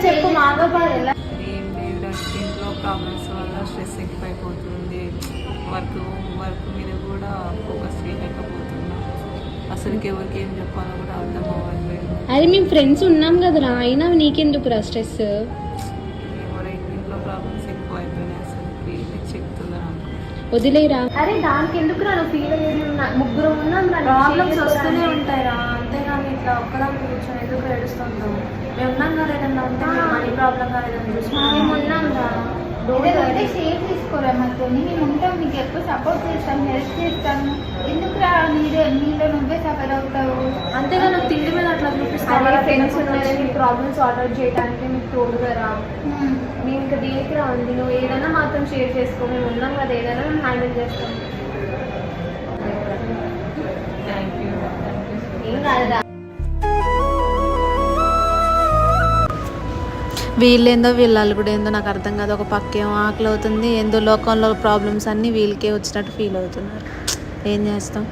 చెప్పు మాతో పాటు ఎలా? ఏం లేదు, ఇంట్లో ప్రాబ్లమ్స్ వల్ల స్ట్రెస్ ఎక్కువైపోతుంది. వర్క్ మీద కూడా ఫోకస్ చేయలేకపోతున్నా. అసలుకి ఎవరికి ఏం చెప్పాలో కూడా అర్థం అవ్వట్లేదు. అరే మేము ఫ్రెండ్స్ ఉన్నాం కదరా, అయినా నీకెందుకురా స్ట్రెస్? ఇంట్లో ప్రాబ్లమ్స్ ఎక్కువ అయిపోయినాయి. అసలుకి చెప్తున్నా వదిలేరా. అరే దానికి ఎందుకురా నువ్వు ఫీల్ అయ్యేది? ముగ్గురు ఉన్నాం, ప్రాబ్లమ్స్ వస్తూనే ఉంటాయిరా, అంతేగాని ఇట్లా ఒక్కదాన్ని కూర్చొని ఎందుకు ఏడుస్తుంటాం? మేము ఉన్నాం కదా, ఏదన్నా ఉంటే మనీ ప్రాబ్లం కానీ ఏదైనా చూసుకున్నాం. మేము ఉన్నాం రా. షేర్ తీసుకోరా మాతో, మేము ఉంటాం, నీకు ఎప్పుడు సపోర్ట్ చేస్తాం, హెల్ప్ చేస్తాము. ఎందుకురా నీలో నువ్వే సఫర్ అవుతావు? అంతేగా నాకు తిండి మీద అట్లా చూపిస్తాను. ఫ్రెండ్స్ ఉన్నారని ప్రాబ్లమ్స్ సార్ట్ అవుట్ చేయడానికి మీకు తోడుగా రా. మేము ఇంకా దీనికి రాండి, నువ్వు ఏదైనా మాత్రం షేర్ చేసుకో. మేము ఉన్నాం కదా, ఏదైనా మేము హ్యాండిల్ చేస్తాం. Thank you. ఏం కాదురా. వీళ్ళేందో వీళ్ళు కూడా ఏందో నాకు అర్థం కాదు. ఒక పక్కేమో ఆకలి అవుతుంది, ఏందో లోకంలో ప్రాబ్లమ్స్ అన్నీ వీళ్ళకే వచ్చినట్టు ఫీల్ అవుతున్నారు. ఏం చేస్తాం?